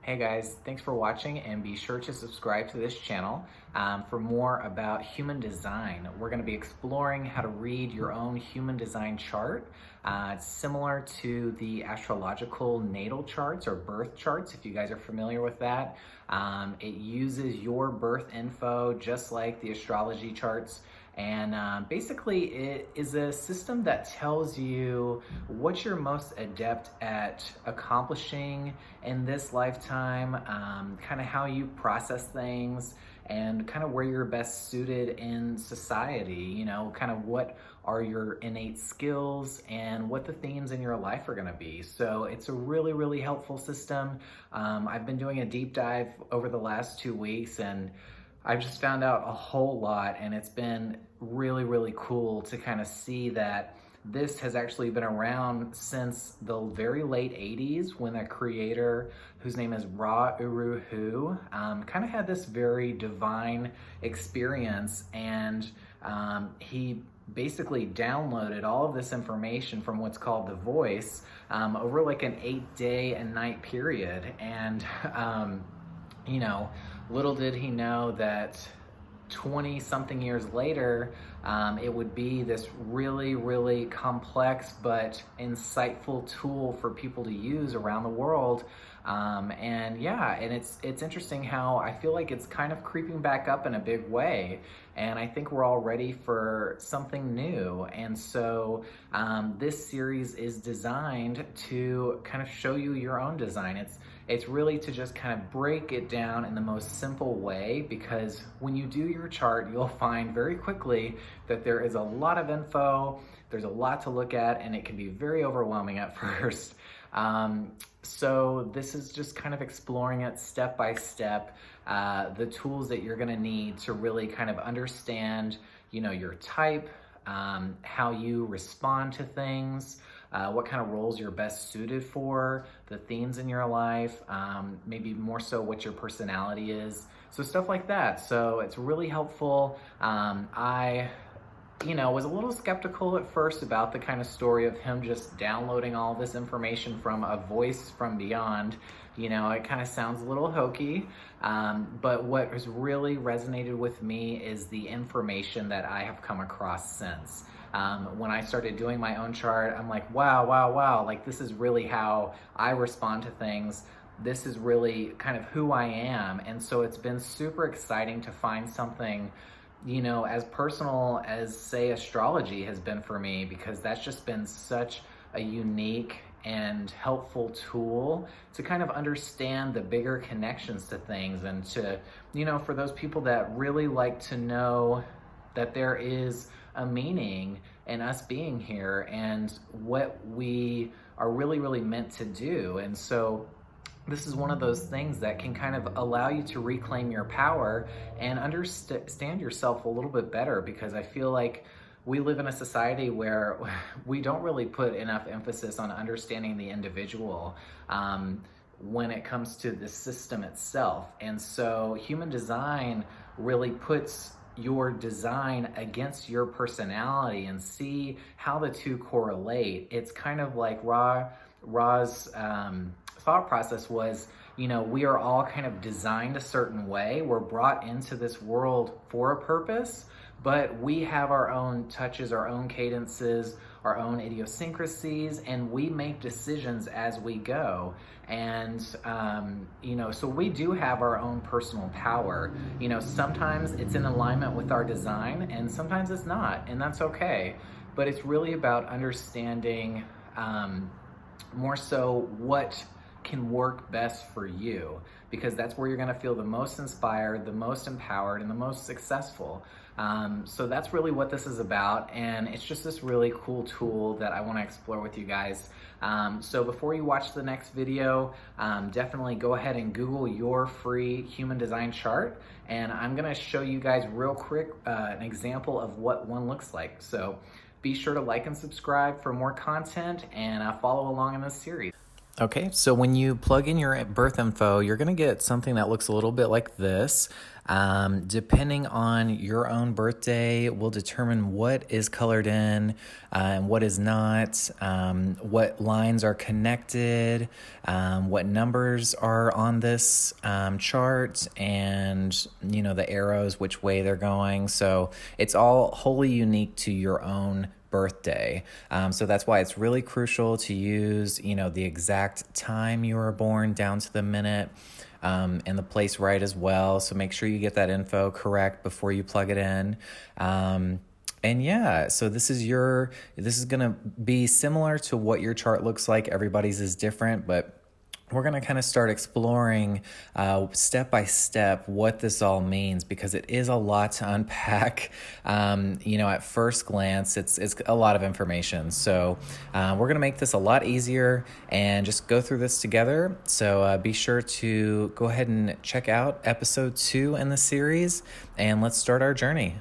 Hey guys, thanks for watching and be sure to subscribe to this channel for more about human design. We're going to be exploring how to read your own human design chart. It's similar to the astrological natal charts or birth charts, if you guys are familiar with that. It uses your birth info just like the astrology charts. And basically, it is a system that tells you what you're most adept at accomplishing in this lifetime, kind of how you process things, and kind of where you're best suited in society. Kind of what are your innate skills and what the themes in your life are going to be. So it's a really, really helpful system. I've been doing a deep dive over the last 2 weeks, and I've just found out a whole lot, and it's been really, really cool to kind of see that this has actually been around since the very late 80s when a creator whose name is Ra Uru Hu kind of had this very divine experience, and he basically downloaded all of this information from what's called the voice over like an 8-day and night period. And little did he know that 20 something years later, it would be this really, really complex but insightful tool for people to use around the world. And it's interesting how I feel like it's kind of creeping back up in a big way. And I think we're all ready for something new. And so this series is designed to kind of show you your own design. It's really to just kind of break it down in the most simple way, because when you do your chart, you'll find very quickly that there is a lot of info, there's a lot to look at, and it can be very overwhelming at first. So this is just kind of exploring it step by step, the tools that you're gonna need to really kind of understand, your type, how you respond to things, what kind of roles you're best suited for, the themes in your life, maybe more so what your personality is. So stuff like that. So it's really helpful. I was a little skeptical at first about the kind of story of him just downloading all this information from a voice from beyond. It kind of sounds a little hokey, but what has really resonated with me is the information that I have come across since. When I started doing my own chart, I'm like, wow, like this is really how I respond to things. This is really kind of who I am. And so it's been super exciting to find something as personal as, say, astrology has been for me, because that's just been such a unique and helpful tool to kind of understand the bigger connections to things, and to, for those people that really like to know that there is a meaning in us being here and what we are really, really meant to do. And so this is one of those things that can kind of allow you to reclaim your power and understand yourself a little bit better, because I feel like we live in a society where we don't really put enough emphasis on understanding the individual when it comes to the system itself. And so human design really puts your design against your personality and see how the two correlate. It's kind of like Ra's thought process was, we are all kind of designed a certain way. We're brought into this world for a purpose, but we have our own touches, our own cadences, our own idiosyncrasies, and we make decisions as we go. And, so we do have our own personal power. Sometimes it's in alignment with our design, and sometimes it's not, and that's okay. But it's really about understanding more so what can work best for you, because that's where you're going to feel the most inspired, the most empowered, and the most successful. So that's really what this is about, and it's just this really cool tool that I want to explore with you guys. So before you watch the next video, definitely go ahead and Google your free human design chart, and I'm going to show you guys real quick an example of what one looks like. So be sure to like and subscribe for more content, and follow along in this series. Okay, so when you plug in your birth info, you're going to get something that looks a little bit like this. Depending on your own birthday, will determine what is colored in and what is not, what lines are connected, what numbers are on this chart, and the arrows, which way they're going. So it's all wholly unique to your own birthday. So that's why it's really crucial to use, the exact time you were born down to the minute, and the place right as well. So make sure you get that info correct before you plug it in. And yeah, so this is going to be similar to what your chart looks like. Everybody's is different, but we're going to kind of start exploring step by step what this all means, because it is a lot to unpack. At first glance, it's a lot of information. So we're going to make this a lot easier and just go through this together. So be sure to go ahead and check out episode 2 in the series, and let's start our journey.